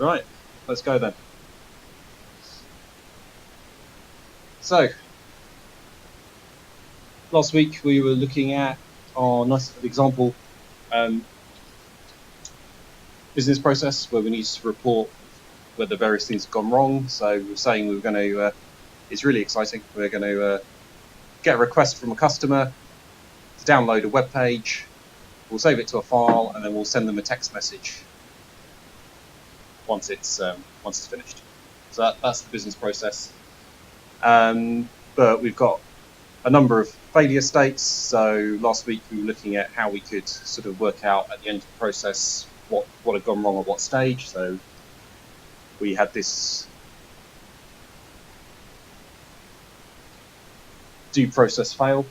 Right, let's go then. So, last week we were looking at our nice example business process where we need to report whether various things have gone wrong. So we were saying we were going to, it's really exciting, we're going to get a request from a customer to download a web page, we'll save it to a file, and then we'll send them a text message once it's finished. So that's the business process. But we've got a number of failure states. So last week we were looking at how we could sort of work out at the end of the process what had gone wrong at what stage. So we had this do process fail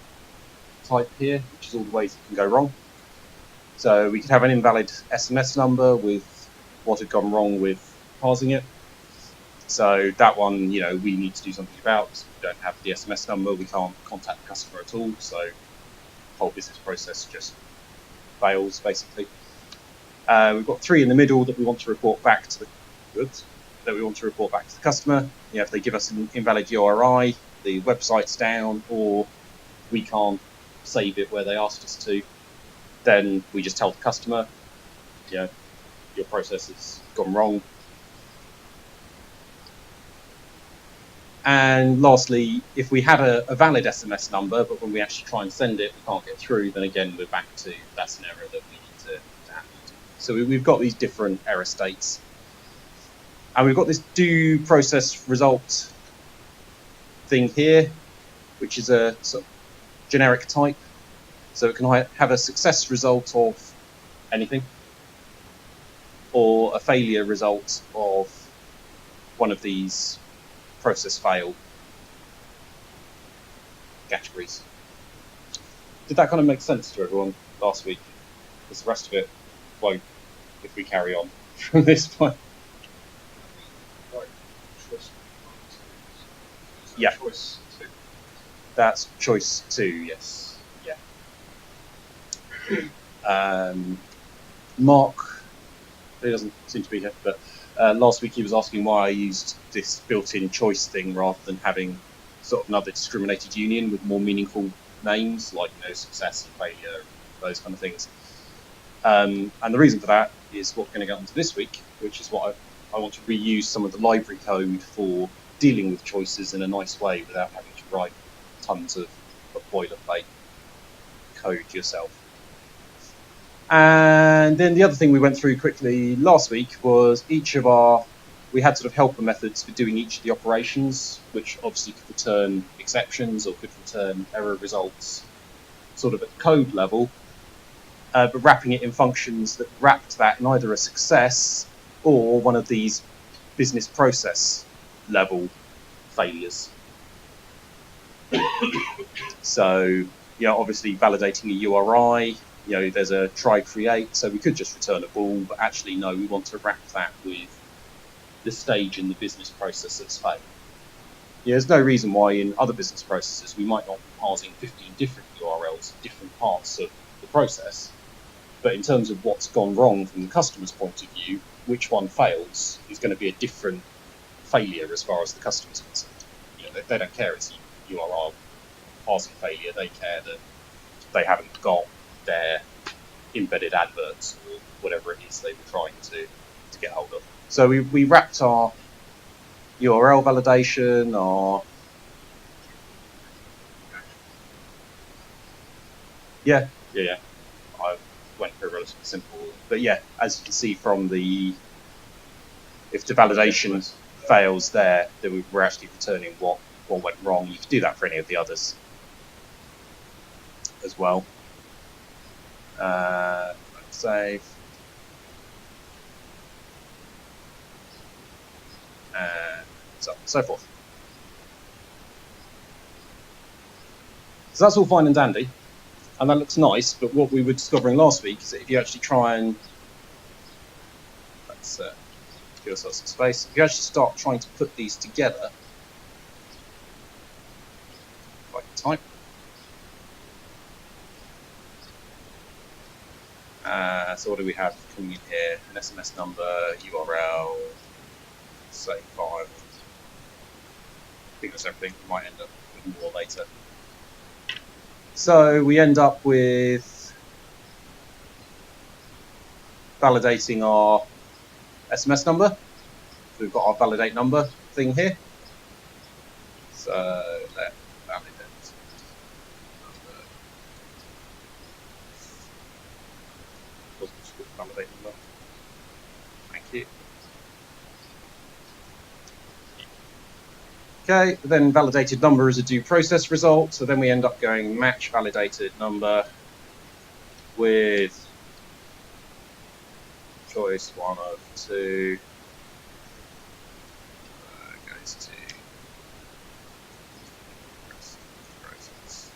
type here, which is all the ways it can go wrong. So we could have an invalid SMS number with what had gone wrong with parsing it. So that one, we need to do something about. We don't have the SMS number, we can't contact the customer at all. So the whole business process just fails, basically. We've got 3 in the middle that we want to report back to the customer. If they give us an invalid URI, the website's down, or we can't save it where they asked us to, then we just tell the customer, your process has gone wrong. And lastly, if we had a valid SMS number, but when we actually try and send it, we can't get through, then again, we're back to that's an error that we need to handle. So we've got these different error states. And we've got this do process result thing here, which is a sort of generic type. So it can have a success result of anything, or a failure result of one of these process fail categories. Did that kind of make sense to everyone last week? Because the rest of it won't if we carry on from this point. Yeah. Choice 2. That's choice 2, yes. Yeah. Mark, he doesn't seem to be here, but last week he was asking why I used this built-in choice thing rather than having sort of another discriminated union with more meaningful names like success and failure, those kind of things. And the reason for that is what we're going to get onto this week, which is what I want to reuse some of the library code for dealing with choices in a nice way without having to write tons of boilerplate code yourself. And then the other thing we went through quickly last week was we had sort of helper methods for doing each of the operations, which obviously could return exceptions or could return error results sort of at code level, but wrapping it in functions that wrapped that in either a success or one of these business process level failures. So, obviously validating a URI, there's a try create, so we could just return a bool, but actually no, we want to wrap that with the stage in the business process that's failed. There's no reason why in other business processes we might not be parsing 15 different URLs at different parts of the process, but in terms of what's gone wrong from the customer's point of view, which one fails is going to be a different failure as far as the customer's concerned. They don't care it's a URL parsing failure, they care that they haven't got their embedded adverts or whatever it is they were trying to get hold of. So we wrapped our URL validation, yeah. I went for a relatively simple, but yeah, as you can see from if the validation fails there, then we're actually returning what went wrong. You could do that for any of the others as well. Save. And so on and so forth. So that's all fine and dandy, and that looks nice, but what we were discovering last week is that if you actually try and let's give ourselves some space, if you actually start trying to put these together, if I can type, so what do we have coming in here? An SMS number, URL, think that's everything. We might end up with more later. So we end up with validating our SMS number. So we've got our validate number thing here. So let validate number. Wasn't just called validate number. Thank you. Okay, then validated number is a due process result. So then we end up going match validated number with choice 1 of 2 goes to process.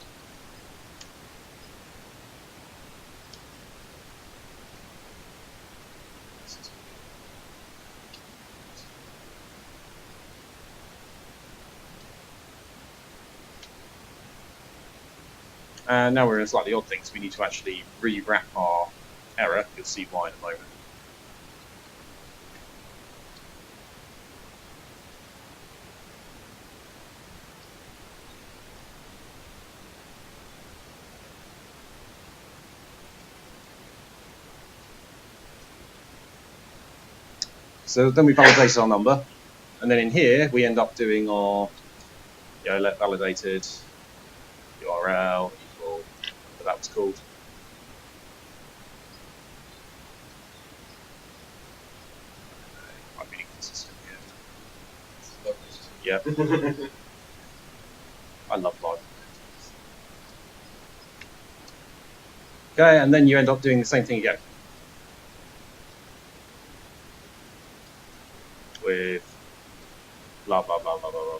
And now we're in a slightly odd thing, so we need to actually rewrap our error. You'll see why in a moment. So then we validate our number, and then in here we end up doing our let validated URL equal whatever that was called. I'm being consistent here. Yeah. I love live. Okay, and then you end up doing the same thing again with blah blah blah blah blah blah.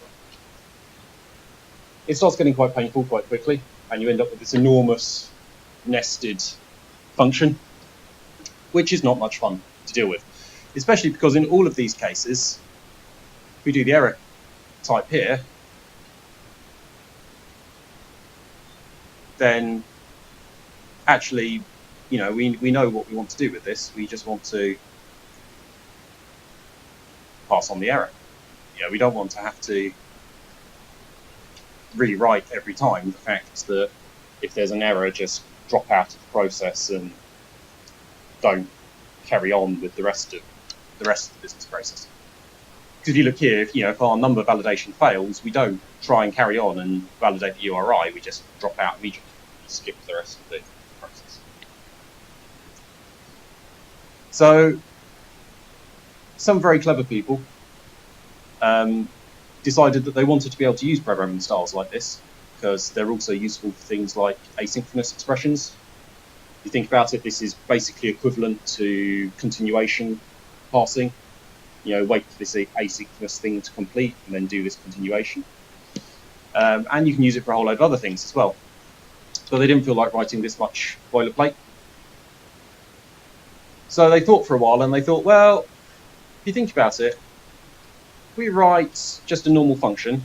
It starts getting quite painful quite quickly, and you end up with this enormous nested function, which is not much fun to deal with, especially because in all of these cases, if we do the error type here, then actually, we know what we want to do with this. We just want to pass on the error. We don't want to have to rewrite every time the fact that if there's an error, just drop out of the process and don't carry on with the rest of the business process. Because if you look here, if our number validation fails, we don't try and carry on and validate the URI. We just drop out immediately and skip the rest of the process. So some very clever people decided that they wanted to be able to use programming styles like this because they're also useful for things like asynchronous expressions. If you think about it, this is basically equivalent to continuation parsing. Wait for this asynchronous thing to complete and then do this continuation. And you can use it for a whole load of other things as well. But they didn't feel like writing this much boilerplate. So they thought for a while and they thought, well, if you think about it, we write just a normal function.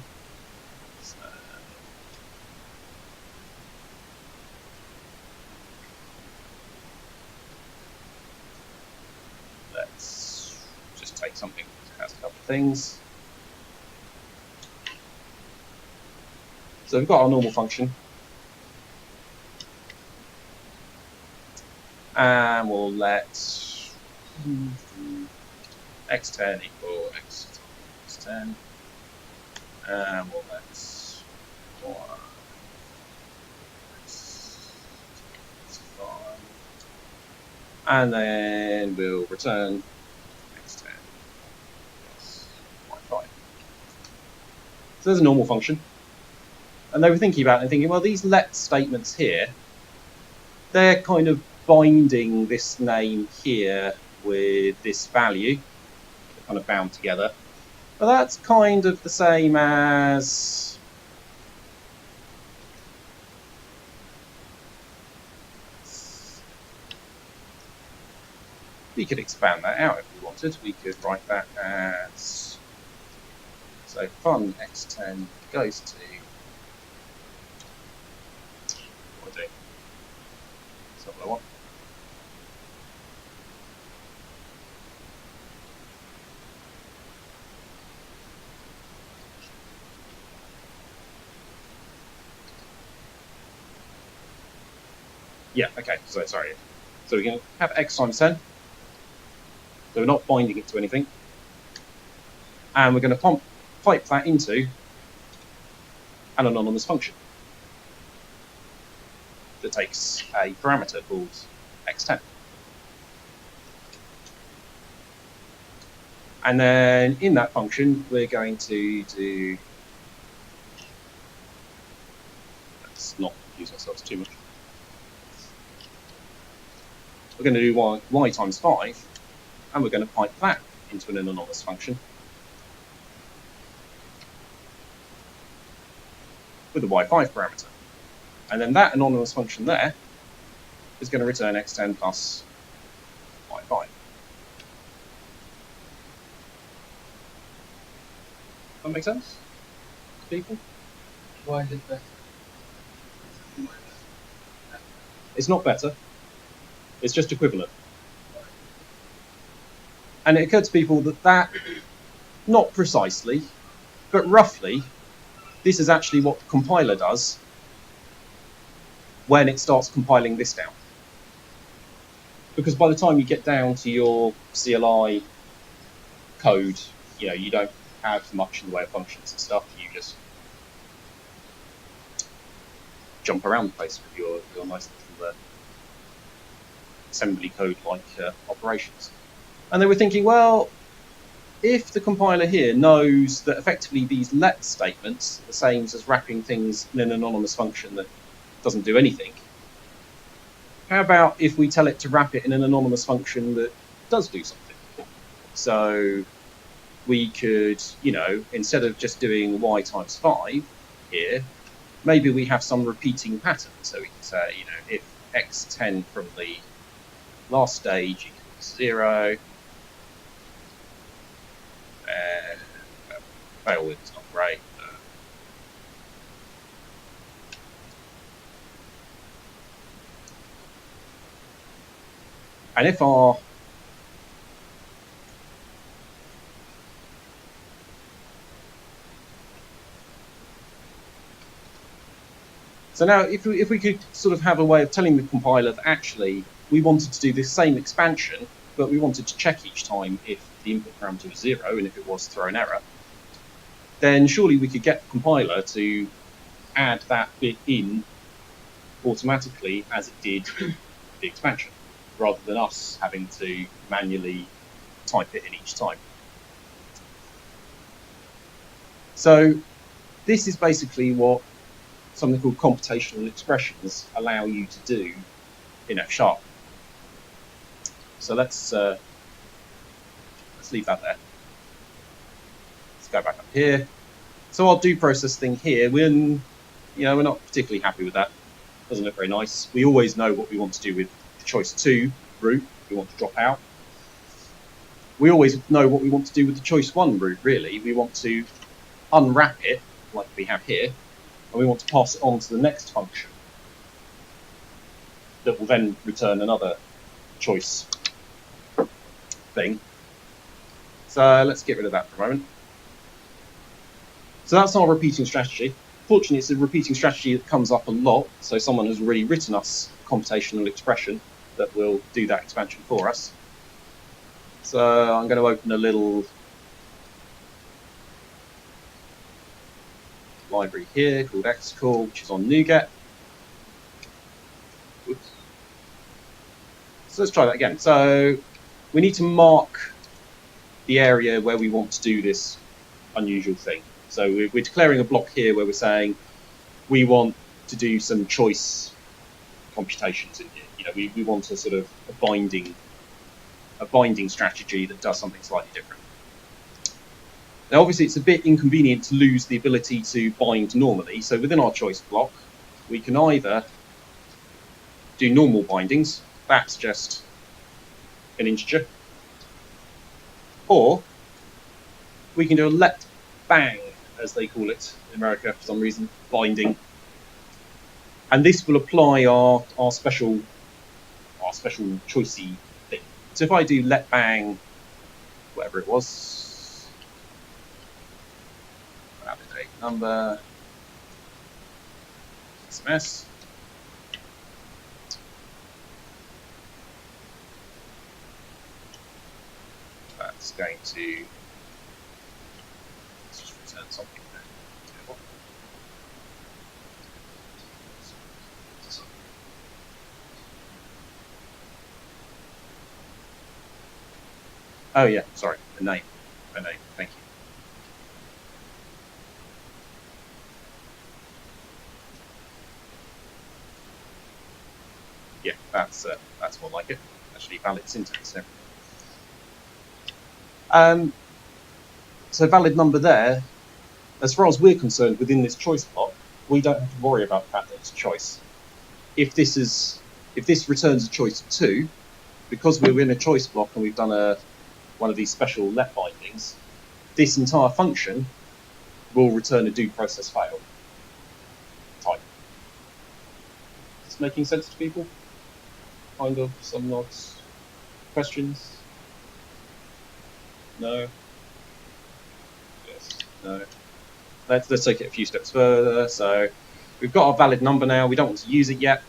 Let's just take something that has a couple of things. So we've got our normal function. And we'll let x10 equal x10. And we'll let y x5. And then we'll return x10 plus y5. So there's a normal function. And they were thinking about it and thinking, well, these let statements here, they're kind of binding this name here with this value. They're kind of bound together. But that's kind of the same as we could expand that out if we wanted. We could write that as, so fun x10 goes to, what do I do? That's not what I want. Yeah, okay, so sorry. So we can have x times 10. So we're not binding it to anything. And we're going to pipe that into an anonymous function that takes a parameter called x10. And then in that function, we're going to do... Let's not confuse ourselves too much. We're going to do y times 5, and we're going to pipe that into an anonymous function with a y5 parameter. And then that anonymous function there is going to return x10 plus y5. That make sense to people? Why is it better? It's not better. It's just equivalent. And it occurred to people that not precisely, but roughly, this is actually what the compiler does when it starts compiling this down. Because by the time you get down to your CLI code, you don't have much in the way of functions and stuff. You just jump around the place with your nice little assembly code-like operations. And they were thinking, well, if the compiler here knows that effectively these let statements are the same as wrapping things in an anonymous function that doesn't do anything, how about if we tell it to wrap it in an anonymous function that does do something? So we could, instead of just doing y times 5 here, maybe we have some repeating pattern. So we can say, if x10 from the last stage equals 0, Tailwind's not great. And if our so now if we could sort of have a way of telling the compiler that actually we wanted to do this same expansion, but we wanted to check each time if the input parameter was 0, and if it was, throw an error, then surely we could get the compiler to add that bit in automatically as it did the expansion, rather than us having to manually type it in each time. So this is basically what something called computational expressions allow you to do in F#. So let's leave that there. Let's go back up here. So our do process thing here, we're not particularly happy with that. Doesn't look very nice. We always know what we want to do with the choice 2 route. We want to drop out. We always know what we want to do with the choice 1 route, really. We want to unwrap it, like we have here, and we want to pass it on to the next function that will then return another choice thing. So let's get rid of that for a moment. So that's our repeating strategy. Fortunately, it's a repeating strategy that comes up a lot, so someone has already written us a computational expression that will do that expansion for us. So I'm going to open a little library here called xcall, which is on NuGet. Oops. So let's try that again. So we need to mark the area where we want to do this unusual thing. So we're declaring a block here where we're saying we want to do some choice computations in here. We want a sort of a binding strategy that does something slightly different. Now, obviously, it's a bit inconvenient to lose the ability to bind normally. So within our choice block, we can either do normal bindings. That's just an integer. Or we can do a let bang, as they call it in America for some reason, binding. And this will apply our special choicey thing. So if I do let bang, whatever it was, validate number, SMS, going to let's just return something there. Oh yeah, sorry, a name. Thank you. Yeah, that's more like it. Actually, valid syntax and everything. So valid number there. As far as we're concerned, within this choice block, we don't have to worry about the fact that it's a choice. If this returns a choice of 2, because we're in a choice block and we've done one of these special let bindings, this entire function will return a do process fail type. Is this making sense to people? Kind of, some nods. Questions? No? Yes. No? Let's take it a few steps further. So we've got our valid number now. We don't want to use it yet.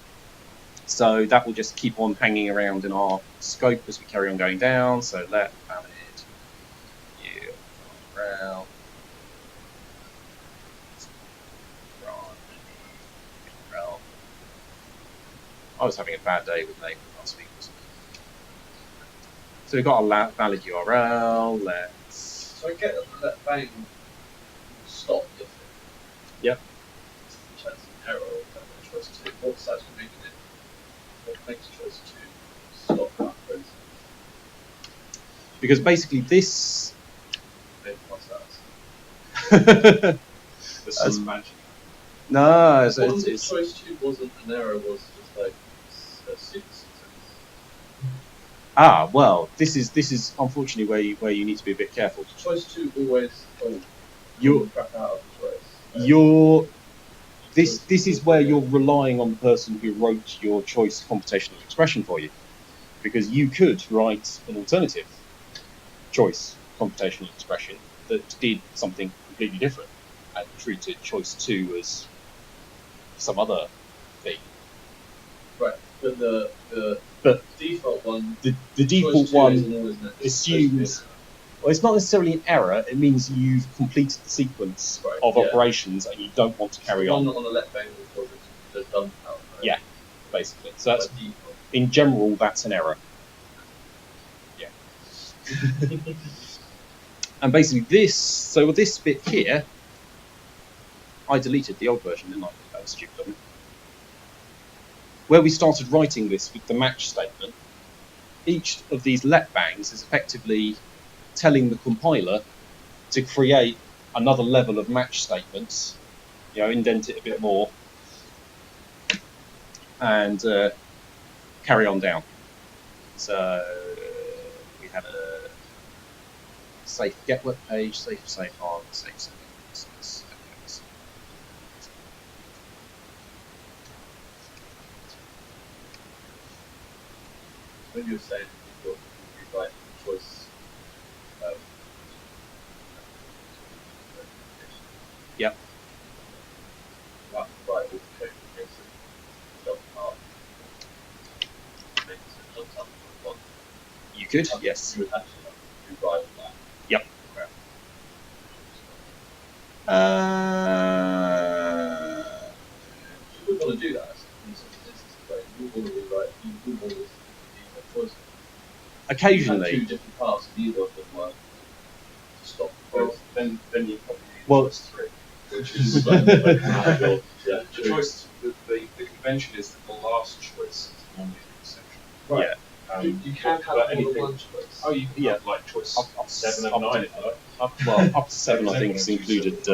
So that will just keep on hanging around in our scope as we carry on going down. So let valid URL. I was having a bad day with name last week. So we've got a valid URL. Let's. So I get that let bang stop if Yep. Which has an error or choice 2. What's actually making it? What makes choice 2 stop that process? Because basically this. What's that? There's some magic. No, What if choice 2 wasn't an error, was just like a syntax? Well, this is unfortunately where you need to be a bit careful. Choice 2 always You're crap out of the choice. You're this is where you're relying on the person who wrote your choice computational expression for you, because you could write an alternative choice computational expression that did something completely different and treated choice 2 as some other thing. Right, but the But default one, the default choice 2 one isn't always assumes. Well, it's not necessarily an error. It means you've completed the sequence Right, of yeah. operations and you don't want to carry one on, on the left bang was the dump out. Right? Yeah. basically. So that's By default. in general that's an error. Yeah. And basically this bit here, I deleted the old version, didn't I? That was stupid of me. Where we started writing this with the match statement, each of these let bangs is effectively telling the compiler to create another level of match statements, indent it a bit more, and carry on down. So we had a safe get web page, safe on, safe. When you're saying you write choice, Yep. Right, all the code against it, dump part, makes it on top of one. You could, yes. You would actually have to rewrite that. Yep. You would want to do that in some instances, right? You would want to rewrite, you would want to choice. Occasionally. You had 2 different parts, neither of them were to stop the Well, process. then you probably need Well- choice 3, which is like Yeah, the choice. The convention is that the last choice is normally the exception. Right. You can have more than anything. one choice. Oh, you can have like choice Up 7 up and to- 9 if you like. Up to 7, I think, is included.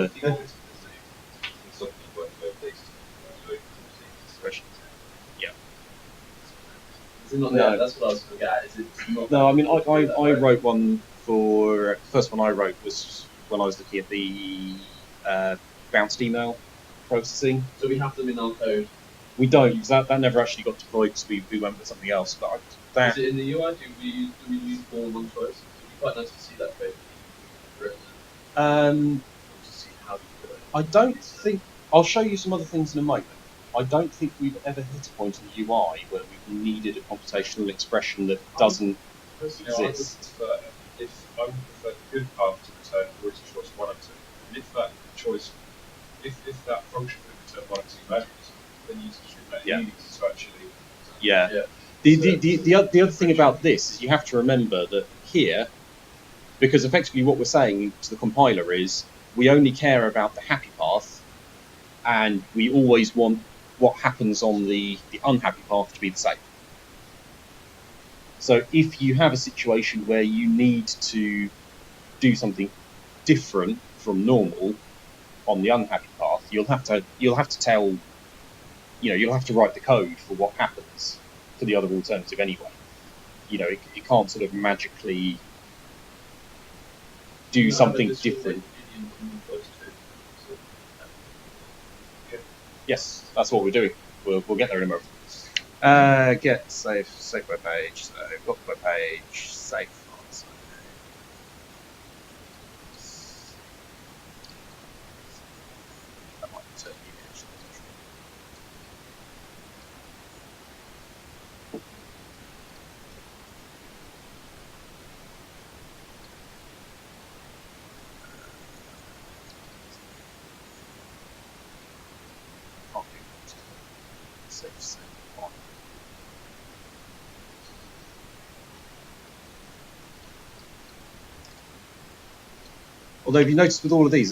Is it not No. there? That's what I was going to get at. Is it not No, I mean, I right? wrote one for. The first one I wrote was when I was looking at the bounced email processing. So we have them in our code. We don't, because that never actually got deployed because we went with something else. But that. Is it in the UI? Do we use more than one choice? It'd be quite nice to see that code written to see how you do it. I don't think. I'll show you some other things in a moment. I don't think we've ever hit a point in the UI where we've needed a computational expression that doesn't Personally, I would exist. prefer if I would prefer the good path to return always choice 1 and 2. And if that choice, if that function could return 1 and 2 values, then you should make Yeah. it easy to actually. Yeah. Yeah. The other thing about this is you have to remember that here, because effectively what we're saying to the compiler is we only care about the happy path, and we always want what happens on the unhappy path to be the same. So if you have a situation where you need to do something different from normal on the unhappy path, you'll have to tell, you'll have to write the code for what happens for the other alternative anyway. It can't sort of magically do something different. Yes, that's what we're doing. We'll get there in a moment. Get save web page. So got the web page, save files. That might turn you actually. Save on. Although if you notice with all of these,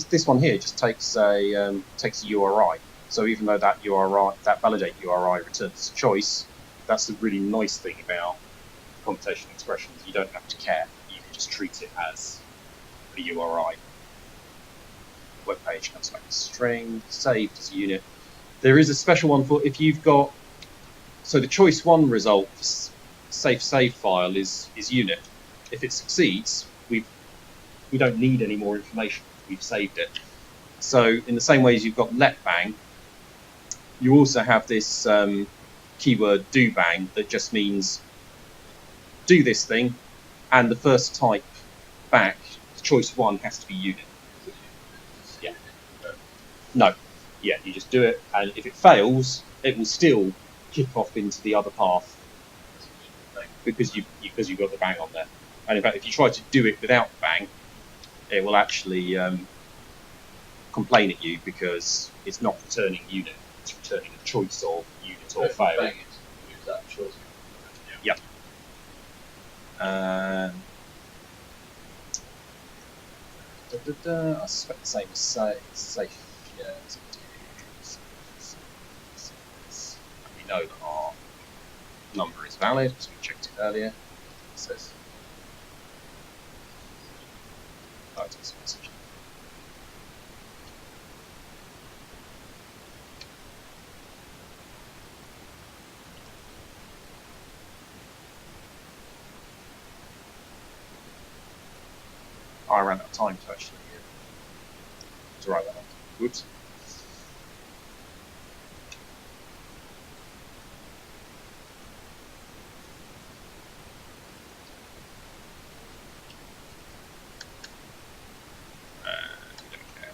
this one here just takes a URI. So even though that URI, that validate URI returns a choice, that's the really nice thing about computational expressions. You don't have to care. You can just treat it as a URI. Web page comes back as string, saved as a unit. There is a special one for if you've got. So the choice 1 result for safe save file is unit. If it succeeds, we don't need any more information. We've saved it. So in the same way as you've got let bang, you also have this keyword do bang that just means do this thing, and the first type back, choice 1 has to be unit. Yeah. No. Yeah, you just do it, and if it fails, it will still kick off into the other path because you've got the bang on there. And in fact, if you try to do it without bang, it will actually complain at you because it's not returning unit; it's returning a choice of unit or fail. Bang it, use that choice. Yep. I suspect the same as safe. Yeah. We know that our number is valid because we checked it earlier. It says this message. I ran out of time to actually to write that up. Whoops. We don't care.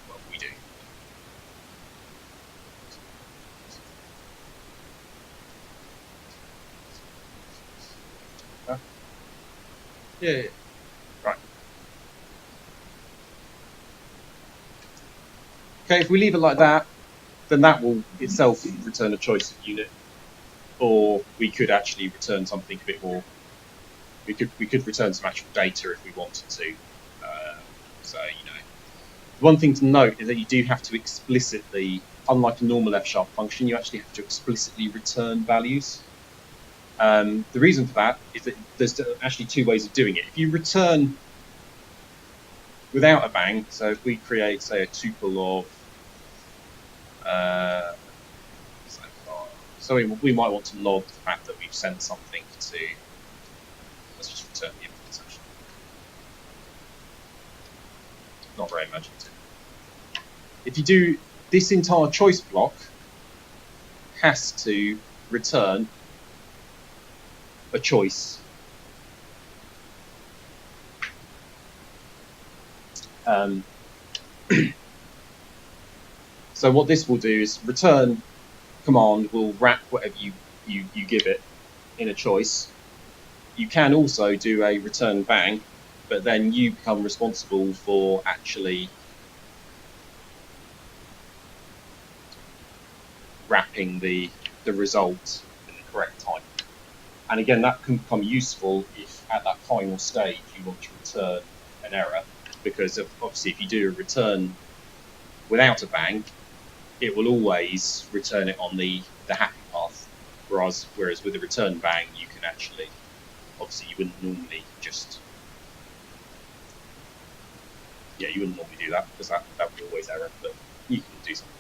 Well, we do. Huh? Yeah. Right. Okay, if we leave it like that, then that will itself return a choice of unit, or we could actually return something a bit more. We could return some actual data if we wanted to. So one thing to note is that you do have to explicitly, unlike a normal F# function, you actually have to explicitly return values. The reason for that is that there's actually 2 ways of doing it. If you return without a bang, so if we create, say, a tuple of, so we might want to log the fact that we've sent something to, let's just return the inputs actually. Not very imaginative. If you do, this entire choice block has to return a choice. So what this will do is return command will wrap whatever you give it in a choice, You can also do a return bang, but then you become responsible for actually wrapping the result in the correct type. And again, that can become useful if at that final stage you want to return an error, because obviously if you do a return without a bang, it will always return it on the happy path. Whereas with a return bang, you can actually, obviously you wouldn't normally just, yeah, you wouldn't normally do that because that would be always error, but you can do something.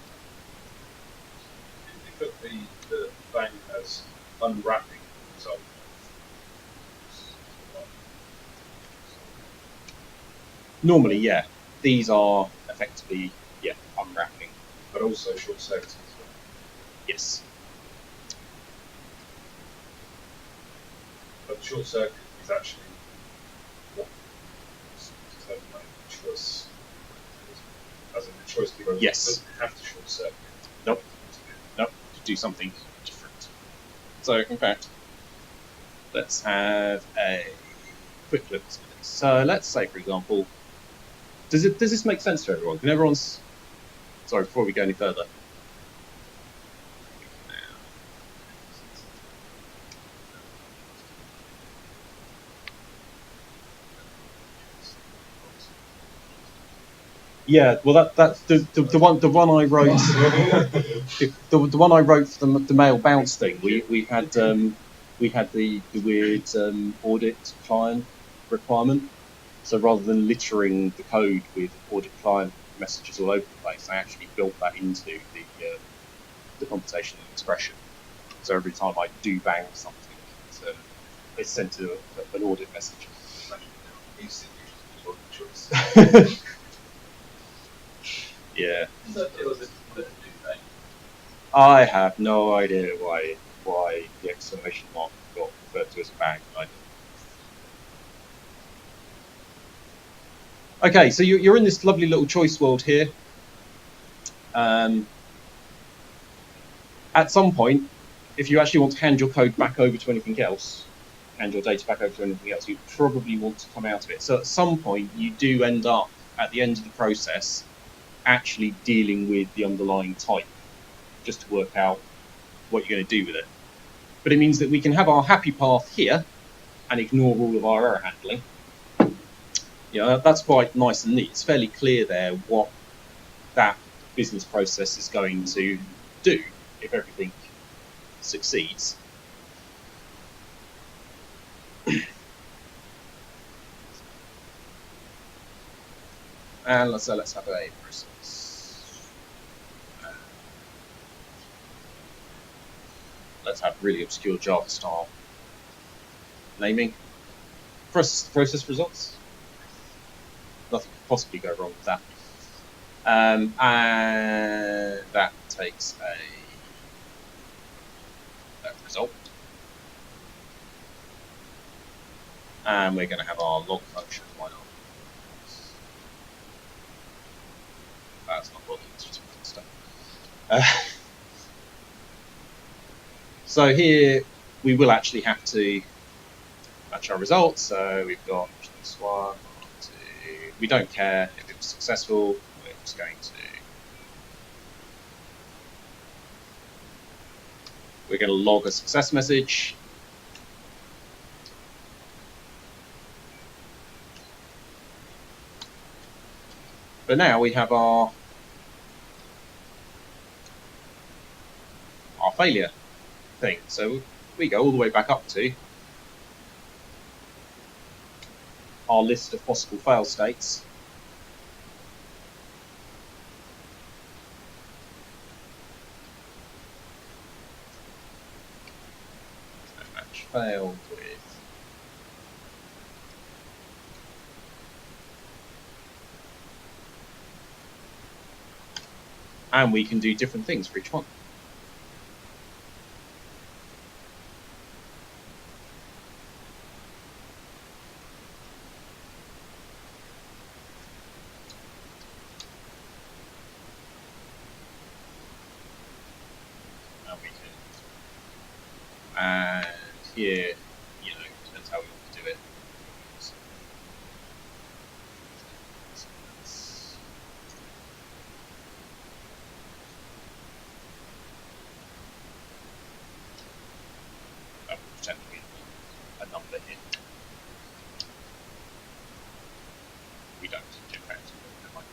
If you put the bang as unwrapping result. Normally, yeah, these are effectively, yeah, unwrapping. But also short circuiting as well. Yes. But short circuit is actually what determines the choice. As in the choice to go, Yes. doesn't have to short circuit. Nope. Nope. To do something different. So, in fact, let's have a quick look at this. So, let's say, for example, does this make sense to everyone? Can everyone's... Sorry, before we go any further. Yeah, well, that's the one I wrote. the one I wrote for the mail bounce thing. We had the weird audit client requirement. So rather than littering the code with audit client messages all over the place, I actually built that into the computational expression. So every time I do bang something, it's sent to an audit message. Yeah. I have no idea why the exclamation mark got referred to as a bang. Okay, so you're in this lovely little choice world here. At some point, if you actually want to hand your code back over to anything else, hand your data back over to anything else, you probably want to come out of it. So at some point, you do end up, at the end of the process, actually dealing with the underlying type, just to work out what you're going to do with it. But it means that we can have our happy path here and ignore all of our error handling. Yeah, that's quite nice and neat. It's fairly clear there what that business process is going to do if everything succeeds. And let's have a process. Let's have really obscure Java style naming. Process results. Nothing could possibly go wrong with that. And that takes a result. And we're going to have our log function. Why not? That's not logging, it's just stuff. So here we will actually have to match our results. So we've got this one, two. We don't care if it was successful. We're just going to. We're going to log a success message. But now we have our failure thing. So we go all the way back up to our list of possible fail states. Match failed with and we can do different things for each one. And here, you know, depends how we want we don't in fact. Never mind.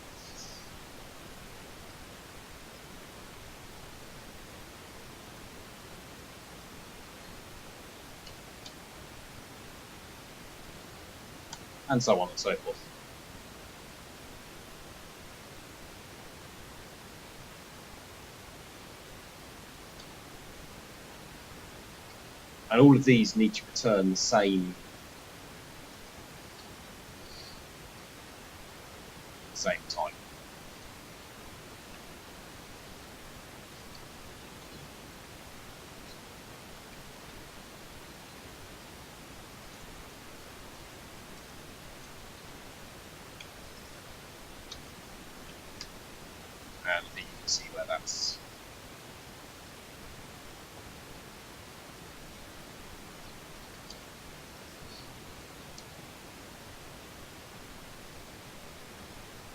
And so on and so forth. And all of these need to return the same time. And I think you can see where that's.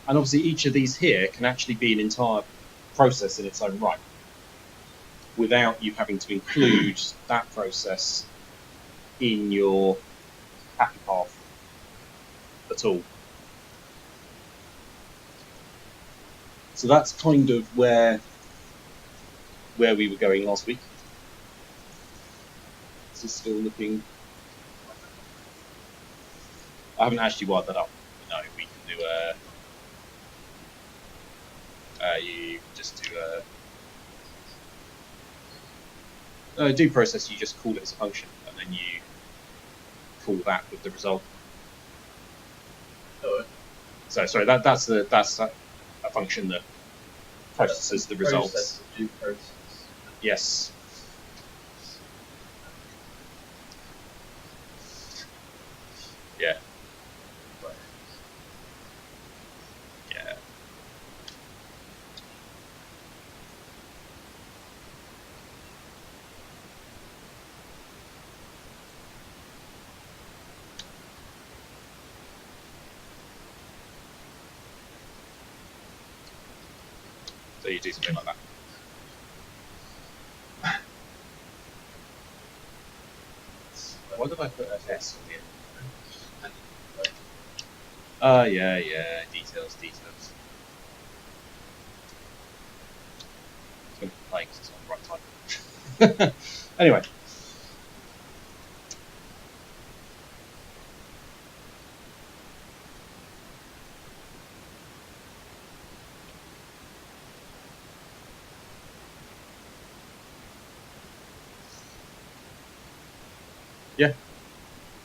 And obviously each of these here can actually be an entire process in its own right, without you having to include that process in your happy path at all. So that's kind of where we were going last week. This is still looking. I haven't actually wired that up. No, we can do a. You just do do process. You just call it as a function, and then you call that with the result. Oh, So sorry, that's a function that processes the results. Process, do process. Yes. Yeah. Yeah. So you do something like that. Why did I put an S on the end? Yeah, details. It's going to complain because it's not the right time. Anyway. Yeah.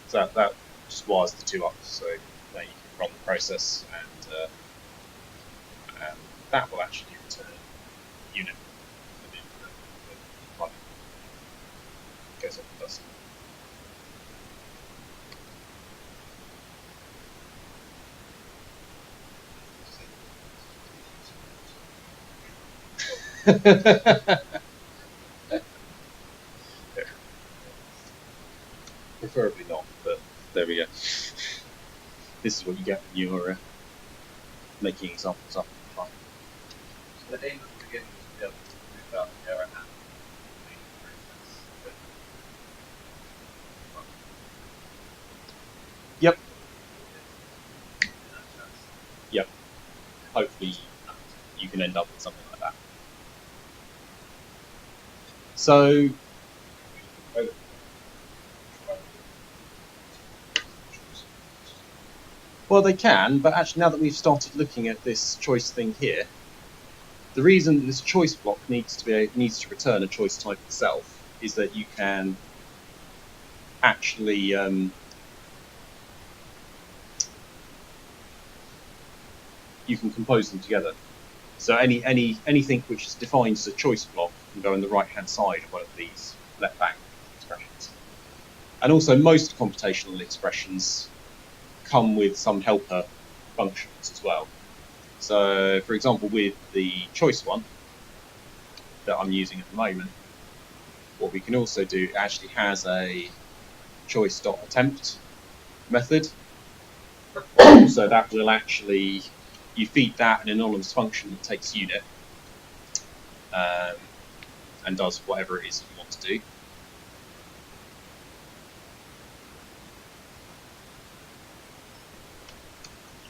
So that just wires the two up, so now you can run the process, and that will actually return a unit. And then the plugin goes off and does. Preferably not, but there we go. This is what you get when you're making examples up. So the aim at the beginning was to be able to move out the error and make the process. Yep. Yep. Hopefully you can end up with something like that. So well, they can, but actually now that we've started looking at this choice thing here, the reason this choice block needs to return a choice type itself is that you can actually you can compose them together. So anything which is defined as a choice block can go on the right hand side of one of these left bank expressions. And also most computational expressions come with some helper functions as well. So for example, with the choice one that I'm using at the moment, what we can also do, it actually has a choice.attempt method. So that will actually, you feed that an anonymous function that takes unit and does whatever it is you want to do.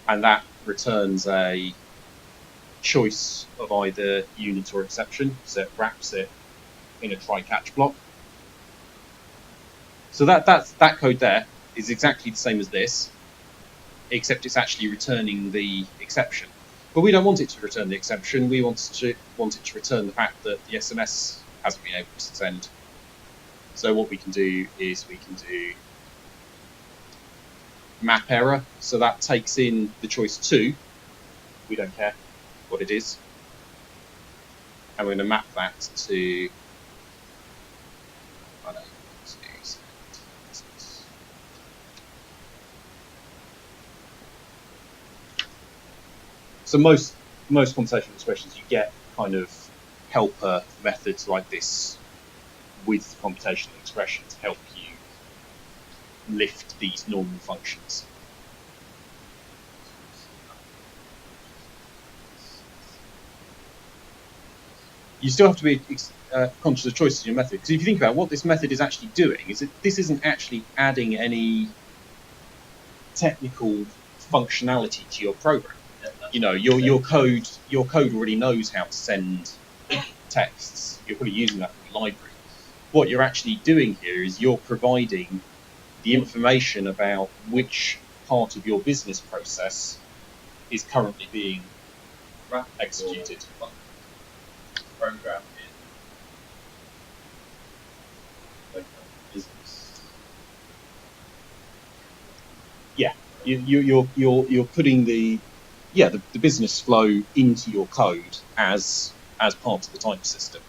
And that returns a choice of either unit or exception, so it wraps it in a try-catch block. So that code there is exactly the same as this, except it's actually returning the exception. But we don't want it to return the exception. We want it to return the fact that the SMS hasn't been able to send. So what we can do is we can do map error. So that takes in the choice 2. We don't care what it is. And we're going to map that to, I don't know, so most conversational expressions, you get kind of helper methods like this with computational expression to help you lift these normal functions. You still have to be conscious of choices in your method, because if you think about what this method is actually doing, is that this isn't actually adding any technical functionality to your program. You know, your code already knows how to send texts. You're probably using that from the library. What you're actually doing here is you're providing the information about which part of your business process is currently being executed. Program in like business. Yeah, you're putting the business flow into your code as part of the type system.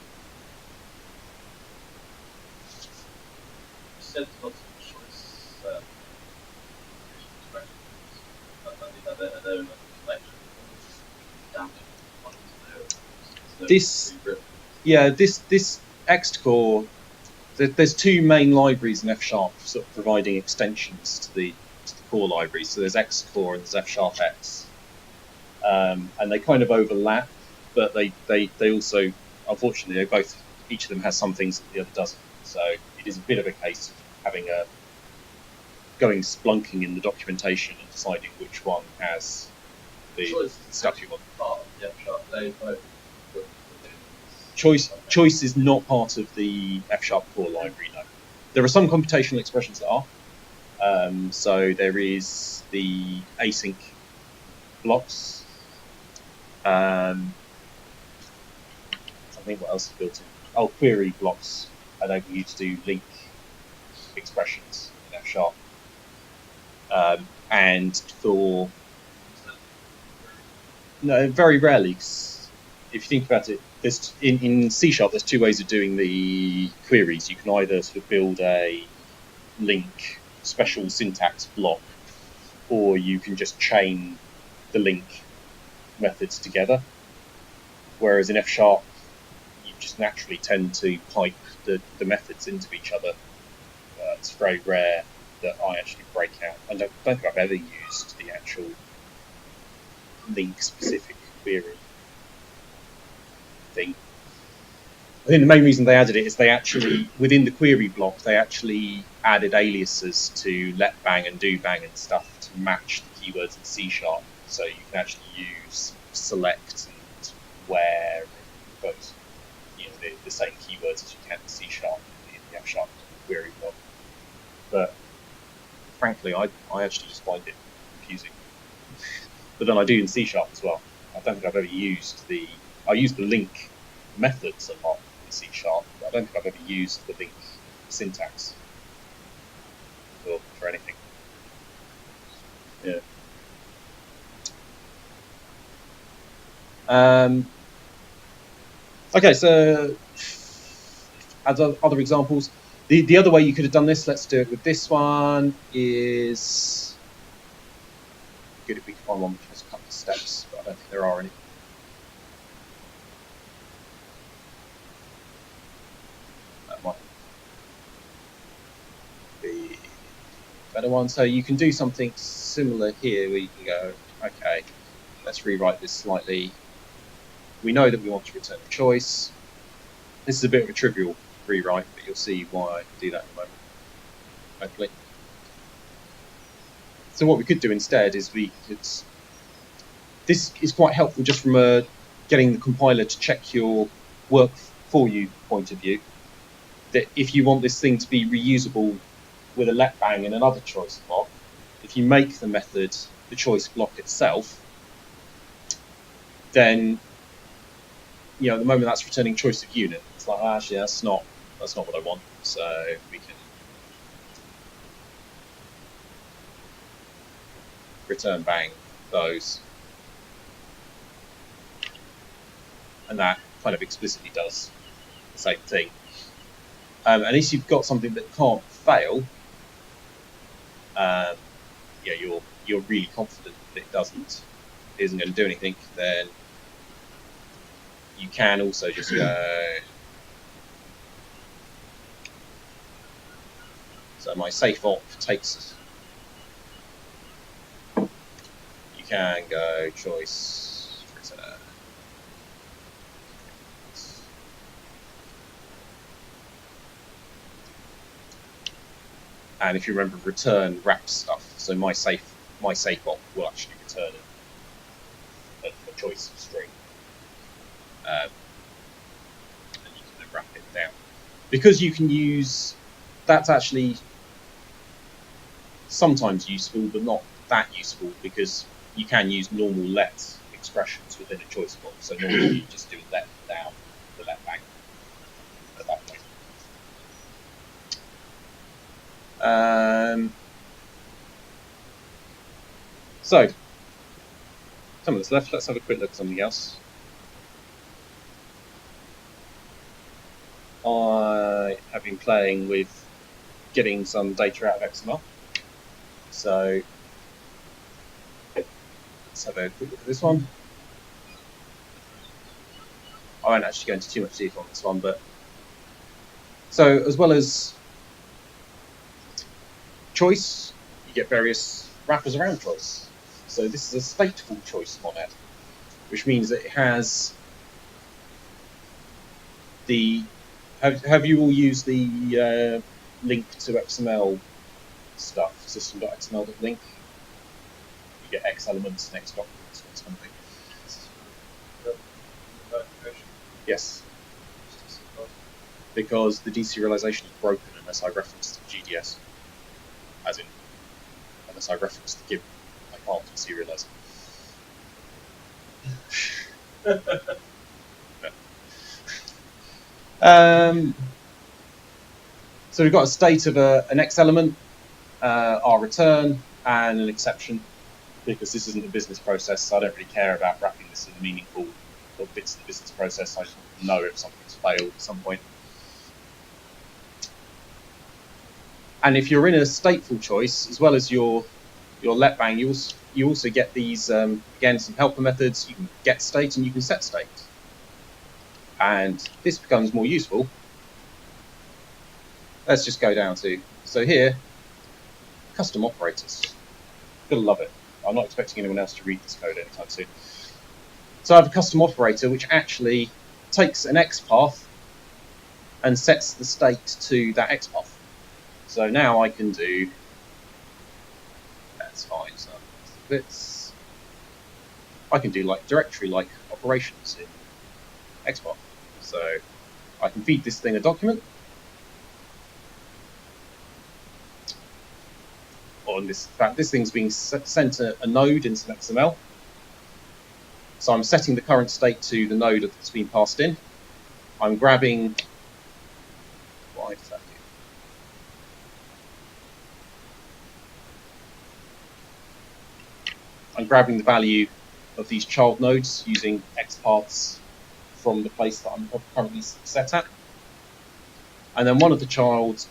You said lots of choice expressions. I think I don't know collection damage. This Xtcore, there's two main libraries in F# sort of providing extensions to the core library. So there's Xtcore and there's F#X, and they kind of overlap, but they also, unfortunately, each of them has some things that the other doesn't. So it is a bit of a case of having going splunking in the documentation and deciding which one has the stuff you want. Part of the F#, they both. Choice is not part of the F# core library, no. There are some computational expressions that are. So there is the async blocks. I think what else is built in? Oh, query blocks enable you to do link expressions in F#. And for no, very rarely. If you think about it, in C#, there's two ways of doing the queries. You can either sort of build a link special syntax block, or you can just chain the link methods together. Whereas in F#, you just naturally tend to pipe the methods into each other. It's very rare that I actually break out. I don't think I've ever used the actual link-specific query thing. I think the main reason they added it is they actually, within the query block, they actually added aliases to let bang and do bang and stuff to match the keywords in C#. So you can actually use select and where and those, the same keywords as you can in C# in the F# query block. But frankly, I actually just find it confusing. But then I do in C# as well. I don't think I've ever used I use the link methods a lot in C#, but I don't think I've ever used the link syntax for anything. Yeah. Okay, so as other examples, the other way you could have done this, let's do it with this one, is good if we can find one which has a couple of steps, but I don't think there are any. That might be a better one. So you can do something similar here where you can go, okay, let's rewrite this slightly. We know that we want to return a choice. This is a bit of a trivial rewrite, but you'll see why I do that in a moment, hopefully. So what we could do instead is we could this is quite helpful just from a getting the compiler to check your work for you point of view. That if you want this thing to be reusable with a let bang in another choice block, if you make the method the choice block itself, then at the moment that's returning choice of unit. It's like, actually that's not what I want. So we can return bang those, and that kind of explicitly does the same thing. And if you've got something that can't fail, you're really confident that it isn't going to do anything, then you can also just go. So my safe op takes. You can go choice return. And if you remember, return wraps stuff. So my safe op will actually return a choice of string. And you can then wrap it down. Because you can use, that's actually sometimes useful, but not that useful, because you can use normal let expressions within a choice block. So normally you just do let down the let bang at that point. So, some of this left. Let's have a quick look at something else. I have been playing with getting some data out of XML. So, let's have a quick look at this one. I won't actually go into too much detail on this one, but so as well as choice, you get various wrappers around choice. So this is a stateful choice monad, which means that it has the. Have you all used the link to XML stuff, system.xml.link? You get X elements and X documents or something. Yes. Because the deserialization is broken unless I reference the GDS. As in, unless I reference the GIMP, I can't deserialize it. So we've got a state of an X element, our return, and an exception. Because this isn't a business process, so I don't really care about wrapping this in meaningful or bits of the business process. I just know if something's failed at some point. And if you're in a stateful choice, as well as your let bang, you also get these again some helper methods. You can get state and you can set state, and this becomes more useful. Let's just go down to here, custom operators. Gotta love it. I'm not expecting anyone else to read this code anytime soon. So I have a custom operator which actually takes an X path and sets the state to that X path. So now I can do, let's find some bits. I can do like directory-like operations in XPath. So I can feed this thing a document. On this, in fact, this thing's being sent a node in some XML. So I'm setting the current state to the node that's been passed in. I'm grabbing, why does that do? I'm grabbing the value of these child nodes using XPaths from the place that I'm currently set at. And then one of the child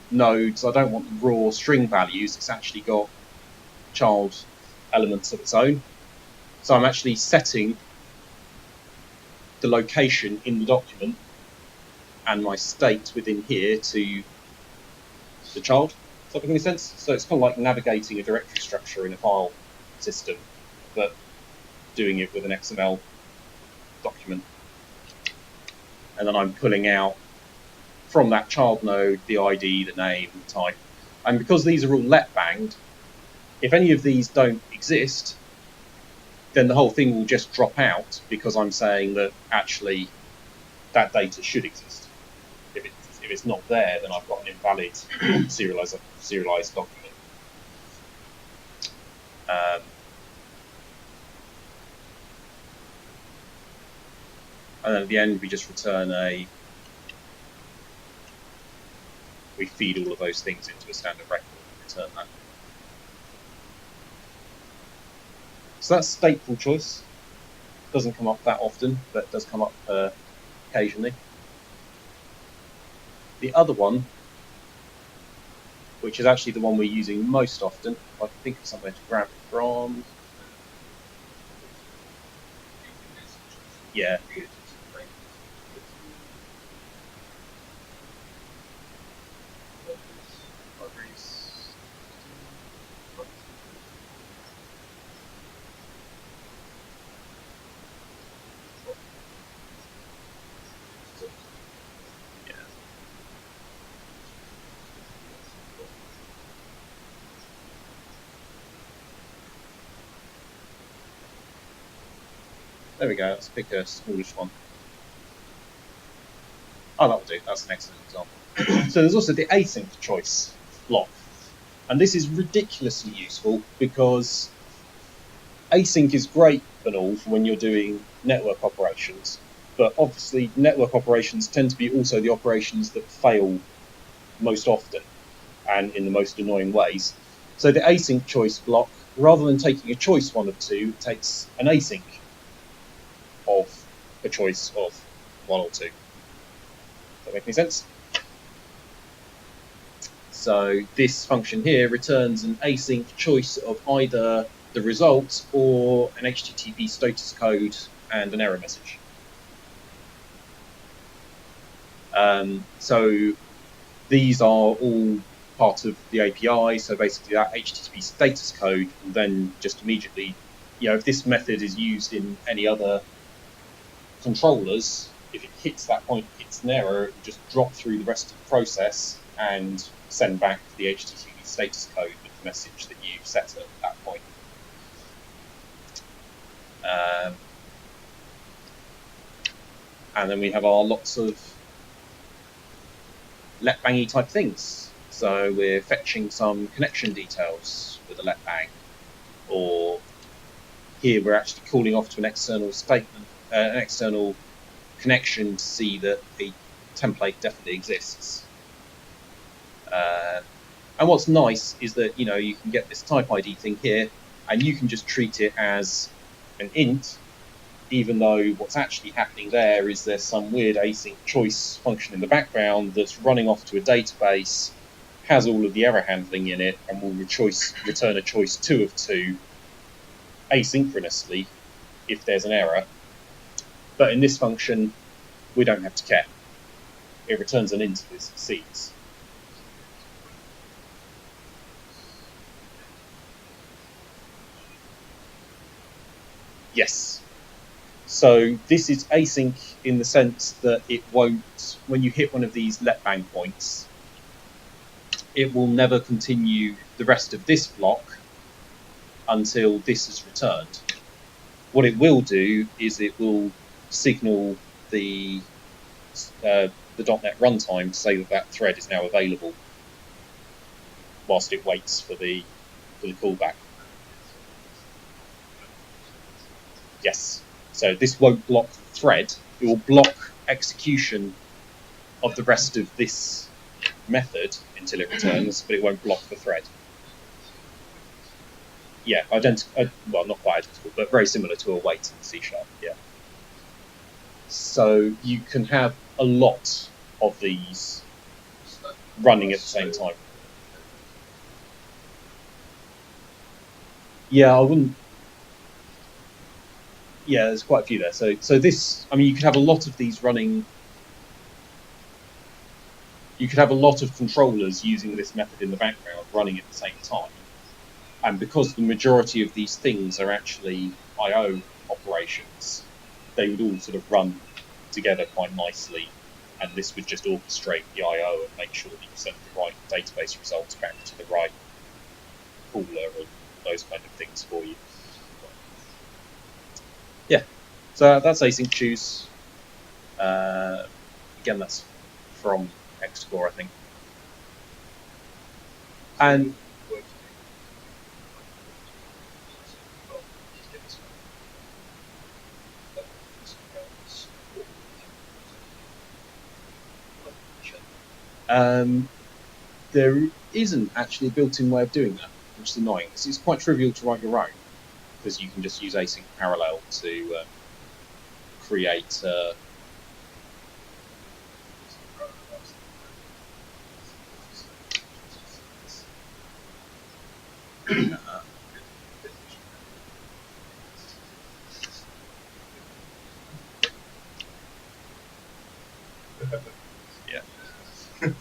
nodes, I don't want the raw string values, it's actually got child elements of its own. So I'm actually setting the location in the document and my state within here to the child. Does that make any sense? So it's kind of like navigating a directory structure in a file system, but doing it with an XML document. And then I'm pulling out from that child node the ID, the name, the type. And because these are all let banged, if any of these don't exist, then the whole thing will just drop out because I'm saying that actually that data should exist. If it's not there, then I've got an invalid serialized document. And then at the end, we just return we feed all of those things into a standard record and return that. So that's stateful choice. Doesn't come up that often, but does come up occasionally. The other one, which is actually the one we're using most often, if I can think of somewhere to grab it from. Yeah. There we go, let's pick a smallish one. Oh, that will do, that's an excellent example. So there's also the async choice block. And this is ridiculously useful because async is great and all for when you're doing network operations, but obviously network operations tend to be also the operations that fail most often and in the most annoying ways. So the async choice block, rather than taking a choice one of two, it takes an async of a choice of one or two. Does that make any sense? So this function here returns an async choice of either the result or an HTTP status code and an error message. So these are all part of the API. So basically that HTTP status code will then just immediately, if this method is used in any other controllers, if it hits that point, hits an error, it will just drop through the rest of the process and send back the HTTP status code with the message that you set at that point. And then we have our lots of letbangy type things. So we're fetching some connection details with a letbang, or here we're actually calling off to an external statement, an external connection to see that a template definitely exists. And what's nice is that you can get this type ID thing here, and you can just treat it as an int, even though what's actually happening there is there's some weird async choice function in the background that's running off to a database, has all of the error handling in it, and will return a choice 2 of 2 asynchronously if there's an error. But in this function, we don't have to care. It returns an int if it succeeds. Yes. So this is async in the sense that it won't, when you hit one of these letbang points, it will never continue the rest of this block until this is returned. What it will do is it will signal the .NET runtime to say that thread is now available whilst it waits for the callback. Yes. So this won't block the thread. It will block execution of the rest of this method until it returns, but it won't block the thread. Yeah, well, not quite identical, but very similar to await in C#. Yeah. So you can have a lot of these running at the same time. Yeah, I wouldn't. Yeah, there's quite a few there. So this, you could have a lot of these running. You could have a lot of controllers using this method in the background running at the same time. And because the majority of these things are actually I/O operations, they would all sort of run together quite nicely. And this would just orchestrate the I/O and make sure that you send the right database results back to the right cooler and those kind of things for you. So that's async choose. Again, that's from Xcore, I think. And there isn't actually a built-in way of doing that, which is annoying. It's quite trivial to write your own, because you can just use async parallel to create. Yeah.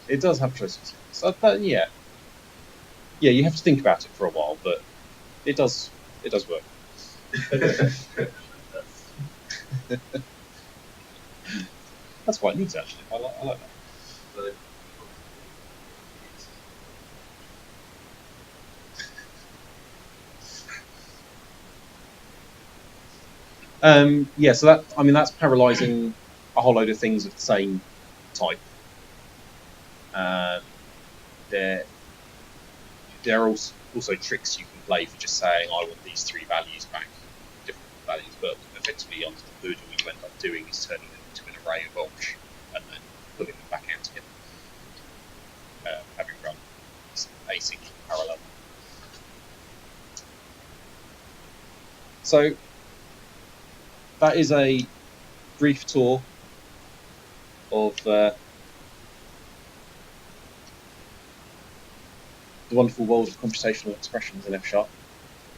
It does have choices. So, but yeah, you have to think about it for a while, but it does work. That's quite neat, actually. I like that. Yeah, so that's parallelizing a whole load of things of the same type. There are also tricks you can play for just saying, I want these 3 values back, different values, but effectively under the hood, all you end up doing is turning them into an array of obj and then pulling them back out again, having run async parallel. So that is a brief tour of the wonderful world of computational expressions in F#.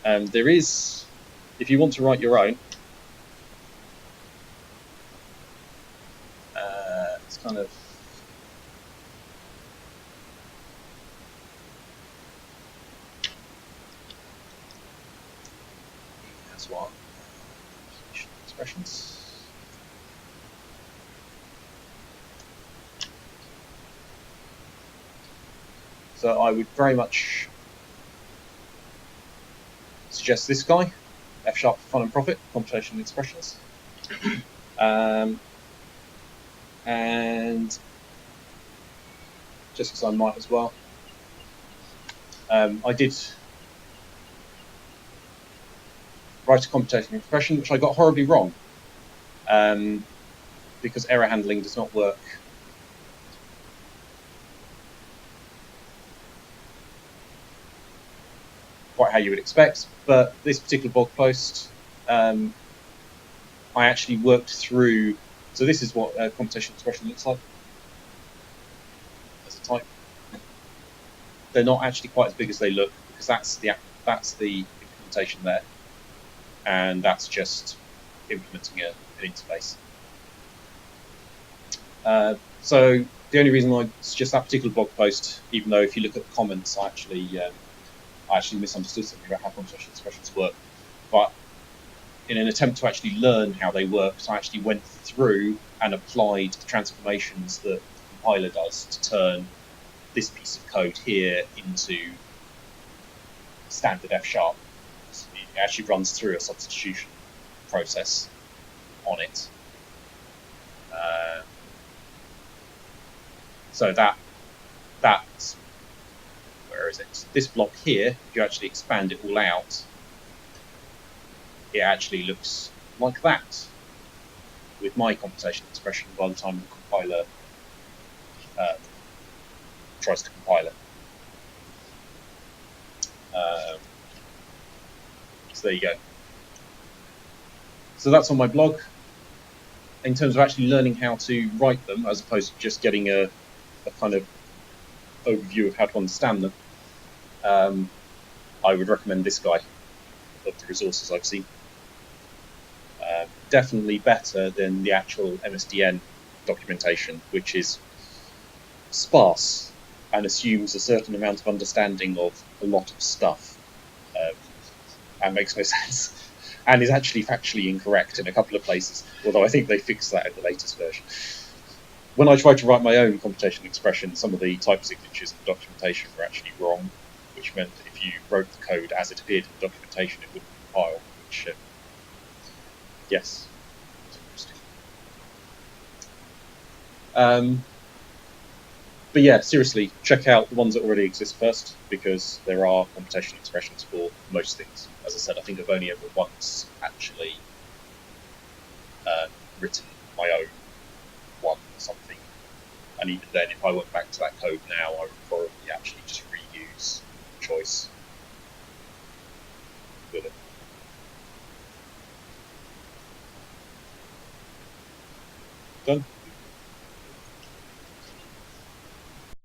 There is, if you want to write your own, it's kind of that's what expressions. So I would very much suggest this guy, F# for Fun and Profit, Computational Expressions. And just because I might as well, I did write a computational expression which I got horribly wrong, because error handling does not work quite how you would expect. But this particular blog post, I actually worked through. So this is what a computational expression looks like as a type. They're not actually quite as big as they look, because that's the implementation there, and that's just implementing an interface. So the only reason I suggest that particular blog post, even though if you look at the comments, I actually misunderstood something about how computational expressions work, but in an attempt to actually learn how they worked, I actually went through and applied the transformations that the compiler does to turn this piece of code here into standard F#. It actually runs through a substitution process on it. So that's where is it? This block here, if you actually expand it all out, it actually looks like that with my computational expression by the time the compiler tries to compile it. So there you go. So that's on my blog. In terms of actually learning how to write them, as opposed to just getting a kind of overview of how to understand them, I would recommend this guy of the resources I've seen. Definitely better than the actual MSDN documentation, which is sparse and assumes a certain amount of understanding of a lot of stuff, and makes no sense, and is actually factually incorrect in a couple of places, although I think they fixed that in the latest version. When I tried to write my own computational expression, some of the type signatures and documentation were actually wrong, which meant that if you wrote the code as it appeared in the documentation, it wouldn't compile, which, yes, was interesting. But yeah, seriously, check out the ones that already exist first, because there are computational expressions for most things. As I said, I think I've only ever once actually written my own one or something. And even then, if I went back to that code now, I would probably actually just reuse choice with it. Done.